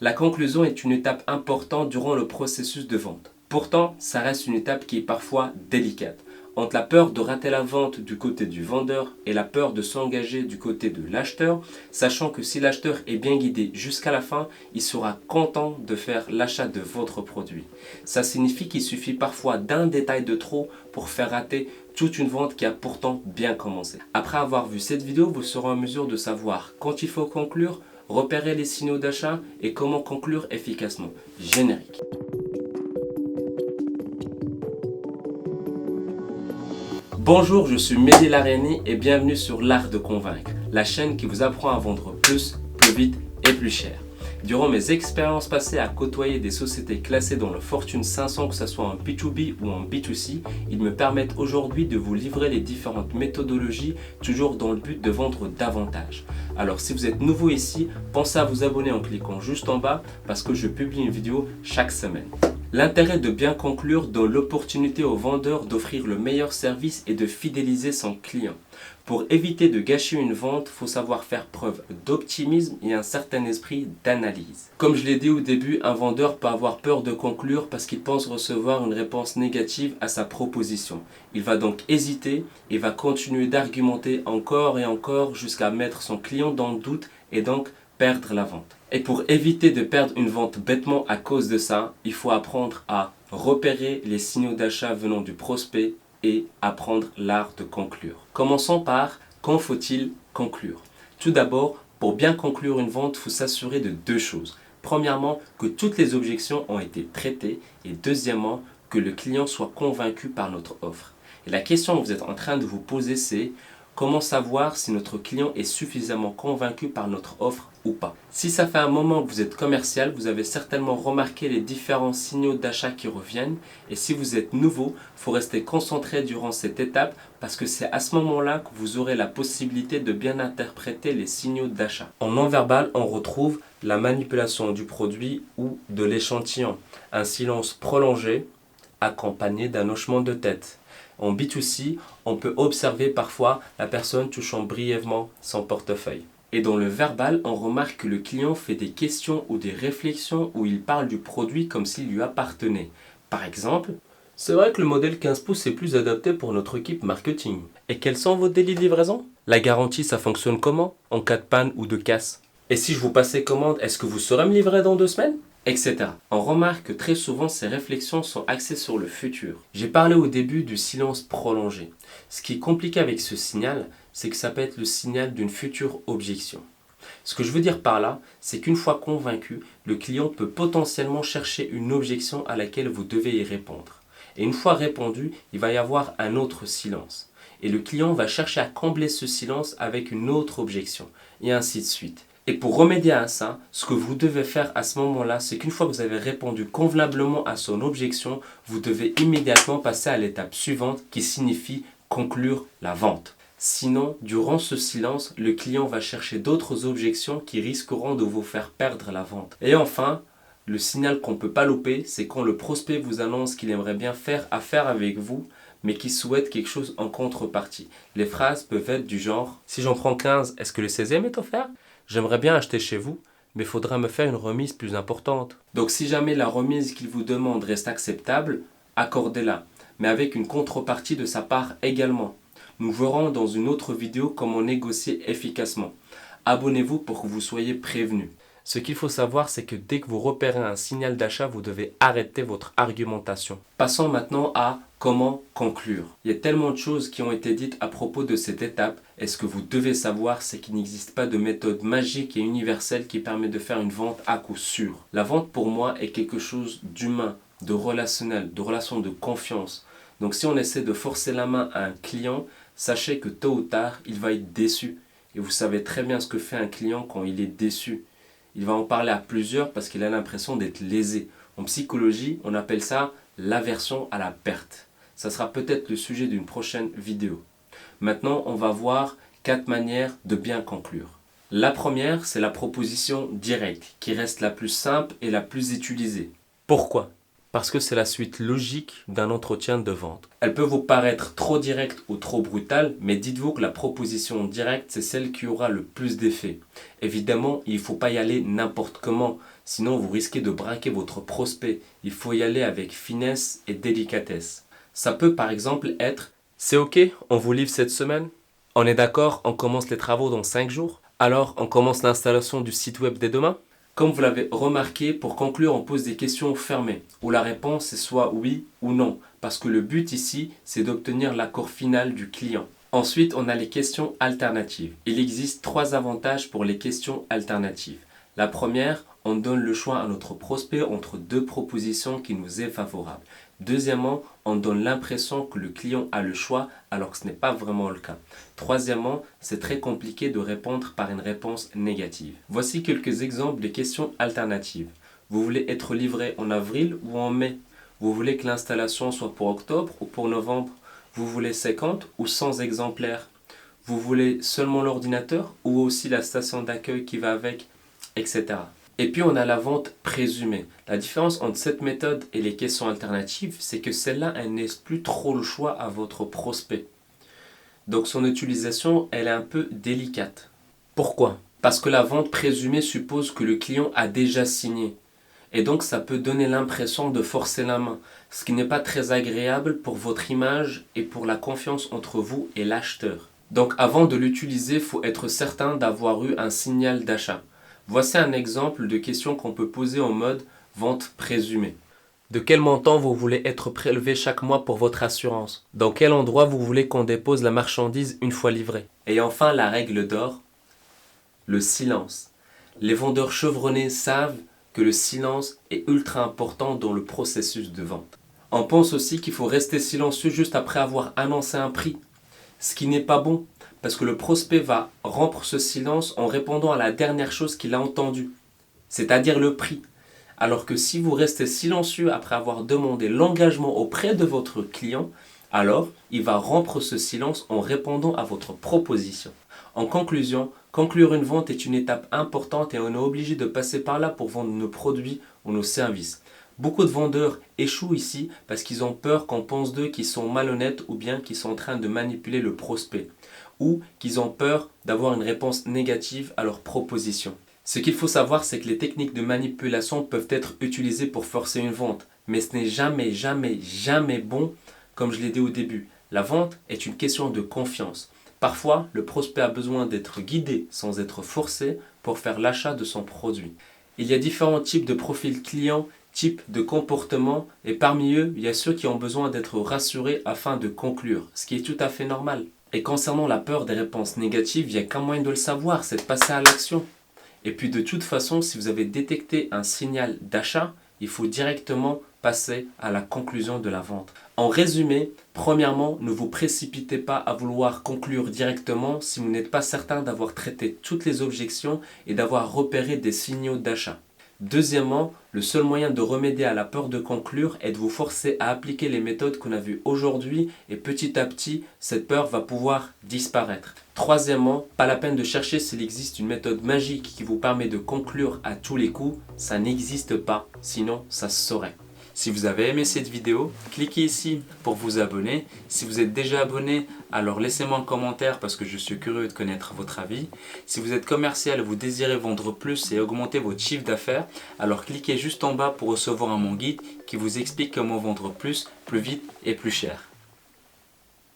La conclusion est une étape importante durant le processus de vente. Pourtant, ça reste une étape qui est parfois délicate. Entre la peur de rater la vente du côté du vendeur et la peur de s'engager du côté de l'acheteur, sachant que si l'acheteur est bien guidé jusqu'à la fin, il sera content de faire l'achat de votre produit. Ça signifie qu'il suffit parfois d'un détail de trop pour faire rater toute une vente qui a pourtant bien commencé. Après avoir vu cette vidéo, vous serez en mesure de savoir quand il faut conclure, repérer les signaux d'achat et comment conclure efficacement. Générique. Bonjour, je suis Mehdi Laréni et bienvenue sur l'Art de Convaincre, la chaîne qui vous apprend à vendre plus, plus vite et plus cher. Durant mes expériences passées à côtoyer des sociétés classées dans le Fortune 500, que ce soit en B2B ou en B2C, ils me permettent aujourd'hui de vous livrer les différentes méthodologies, toujours dans le but de vendre davantage. Alors si vous êtes nouveau ici, pensez à vous abonner en cliquant juste en bas parce que je publie une vidéo chaque semaine. L'intérêt de bien conclure donne l'opportunité au vendeur d'offrir le meilleur service et de fidéliser son client. Pour éviter de gâcher une vente, il faut savoir faire preuve d'optimisme et un certain esprit d'analyse. Comme je l'ai dit au début, un vendeur peut avoir peur de conclure parce qu'il pense recevoir une réponse négative à sa proposition. Il va donc hésiter et va continuer d'argumenter encore et encore jusqu'à mettre son client dans le doute et donc perdre la vente. Et pour éviter de perdre une vente bêtement à cause de ça, il faut apprendre à repérer les signaux d'achat venant du prospect et apprendre l'art de conclure. Commençons par quand faut-il conclure. Tout d'abord, pour bien conclure une vente, il faut s'assurer de deux choses. Premièrement, que toutes les objections ont été traitées et deuxièmement, que le client soit convaincu par notre offre. Et la question que vous êtes en train de vous poser, c'est comment savoir si notre client est suffisamment convaincu par notre offre ou pas. Si ça fait un moment que vous êtes commercial, vous avez certainement remarqué les différents signaux d'achat qui reviennent. Et si vous êtes nouveau, il faut rester concentré durant cette étape parce que c'est à ce moment-là que vous aurez la possibilité de bien interpréter les signaux d'achat. En non-verbal, on retrouve la manipulation du produit ou de l'échantillon, un silence prolongé accompagné d'un hochement de tête. En B2C, on peut observer parfois la personne touchant brièvement son portefeuille. Et dans le verbal, on remarque que le client fait des questions ou des réflexions où il parle du produit comme s'il lui appartenait. Par exemple, c'est vrai que le modèle 15 pouces est plus adapté pour notre équipe marketing. Et quels sont vos délais de livraison? La garantie, ça fonctionne comment en cas de panne ou de casse? Et si je vous passais commande, est-ce que vous saurez me livrer dans 2 semaines? Etc. On remarque que très souvent ces réflexions sont axées sur le futur. J'ai parlé au début du silence prolongé. Ce qui est compliqué avec ce signal, c'est que ça peut être le signal d'une future objection. Ce que je veux dire par là, c'est qu'une fois convaincu, le client peut potentiellement chercher une objection à laquelle vous devez y répondre. Et une fois répondu, il va y avoir un autre silence. Et le client va chercher à combler ce silence avec une autre objection, et ainsi de suite. Et pour remédier à ça, ce que vous devez faire à ce moment-là, c'est qu'une fois que vous avez répondu convenablement à son objection, vous devez immédiatement passer à l'étape suivante qui signifie conclure la vente. Sinon, durant ce silence, le client va chercher d'autres objections qui risqueront de vous faire perdre la vente. Et enfin, le signal qu'on ne peut pas louper, c'est quand le prospect vous annonce qu'il aimerait bien faire affaire avec vous, mais qu'il souhaite quelque chose en contrepartie. Les phrases peuvent être du genre « Si j'en prends 15, est-ce que le 16e est offert ? J'aimerais bien acheter chez vous, mais il faudra me faire une remise plus importante. » Donc si jamais la remise qu'il vous demande reste acceptable, accordez-la, mais avec une contrepartie de sa part également. Nous verrons dans une autre vidéo comment négocier efficacement. Abonnez-vous pour que vous soyez prévenus. Ce qu'il faut savoir, c'est que dès que vous repérez un signal d'achat, vous devez arrêter votre argumentation. Passons maintenant à comment conclure. Il y a tellement de choses qui ont été dites à propos de cette étape. Et ce que vous devez savoir, c'est qu'il n'existe pas de méthode magique et universelle qui permet de faire une vente à coup sûr. La vente, pour moi, est quelque chose d'humain, de relationnel, de relation de confiance. Donc si on essaie de forcer la main à un client, sachez que tôt ou tard, il va être déçu. Et vous savez très bien ce que fait un client quand il est déçu. Il va en parler à plusieurs parce qu'il a l'impression d'être lésé. En psychologie, on appelle ça l'aversion à la perte. Ça sera peut-être le sujet d'une prochaine vidéo. Maintenant, on va voir 4 manières de bien conclure. La première, c'est la proposition directe, qui reste la plus simple et la plus utilisée. Pourquoi ? Parce que c'est la suite logique d'un entretien de vente. Elle peut vous paraître trop directe ou trop brutale, mais dites-vous que la proposition directe, c'est celle qui aura le plus d'effet. Évidemment, il ne faut pas y aller n'importe comment. Sinon, vous risquez de braquer votre prospect. Il faut y aller avec finesse et délicatesse. Ça peut par exemple être « C'est ok, on vous livre cette semaine ? On est d'accord, on commence les travaux dans 5 jours ? Alors, on commence l'installation du site web dès demain ?» Comme vous l'avez remarqué, pour conclure, on pose des questions fermées, où la réponse est soit oui ou non, parce que le but ici, c'est d'obtenir l'accord final du client. Ensuite, on a les questions alternatives. Il existe 3 avantages pour les questions alternatives. La première, on donne le choix à notre prospect entre 2 propositions qui nous est favorable. Deuxièmement, on donne l'impression que le client a le choix alors que ce n'est pas vraiment le cas. Troisièmement, c'est très compliqué de répondre par une réponse négative. Voici quelques exemples de questions alternatives. Vous voulez être livré en avril ou en mai? Vous voulez que l'installation soit pour octobre ou pour novembre? Vous voulez 50 ou 100 exemplaires? Vous voulez seulement l'ordinateur ou aussi la station d'accueil qui va avec, etc. Et puis on a la vente présumée. La différence entre cette méthode et les questions alternatives, c'est que celle-là, elle ne laisse plus trop le choix à votre prospect. Donc son utilisation, elle est un peu délicate. Pourquoi? Parce que la vente présumée suppose que le client a déjà signé. Et donc ça peut donner l'impression de forcer la main, ce qui n'est pas très agréable pour votre image et pour la confiance entre vous et l'acheteur. Donc avant de l'utiliser, il faut être certain d'avoir eu un signal d'achat. Voici un exemple de question qu'on peut poser en mode vente présumée. De quel montant vous voulez être prélevé chaque mois pour votre assurance? Dans quel endroit vous voulez qu'on dépose la marchandise une fois livrée? Et enfin la règle d'or, le silence. Les vendeurs chevronnés savent que le silence est ultra important dans le processus de vente. On pense aussi qu'il faut rester silencieux juste après avoir annoncé un prix, ce qui n'est pas bon. Parce que le prospect va rompre ce silence en répondant à la dernière chose qu'il a entendue, c'est-à-dire le prix. Alors que si vous restez silencieux après avoir demandé l'engagement auprès de votre client, alors il va rompre ce silence en répondant à votre proposition. En conclusion, conclure une vente est une étape importante et on est obligé de passer par là pour vendre nos produits ou nos services. Beaucoup de vendeurs échouent ici parce qu'ils ont peur qu'on pense d'eux qu'ils sont malhonnêtes ou bien qu'ils sont en train de manipuler le prospect, ou qu'ils ont peur d'avoir une réponse négative à leur proposition. Ce qu'il faut savoir, c'est que les techniques de manipulation peuvent être utilisées pour forcer une vente, mais ce n'est jamais bon, comme je l'ai dit au début. La vente est une question de confiance. Parfois, le prospect a besoin d'être guidé sans être forcé pour faire l'achat de son produit. Il y a différents types de profils clients, types de comportements, et parmi eux, il y a ceux qui ont besoin d'être rassurés afin de conclure, ce qui est tout à fait normal. Et concernant la peur des réponses négatives, il n'y a qu'un moyen de le savoir, c'est de passer à l'action. Et puis de toute façon, si vous avez détecté un signal d'achat, il faut directement passer à la conclusion de la vente. En résumé, premièrement, ne vous précipitez pas à vouloir conclure directement si vous n'êtes pas certain d'avoir traité toutes les objections et d'avoir repéré des signaux d'achat. Deuxièmement, le seul moyen de remédier à la peur de conclure est de vous forcer à appliquer les méthodes qu'on a vues aujourd'hui et petit à petit, cette peur va pouvoir disparaître. Troisièmement, pas la peine de chercher s'il existe une méthode magique qui vous permet de conclure à tous les coups, ça n'existe pas, sinon ça se saurait. Si vous avez aimé cette vidéo, cliquez ici pour vous abonner. Si vous êtes déjà abonné, alors laissez-moi un commentaire parce que je suis curieux de connaître votre avis. Si vous êtes commercial et vous désirez vendre plus et augmenter votre chiffre d'affaires, alors cliquez juste en bas pour recevoir mon guide qui vous explique comment vendre plus vite et plus cher.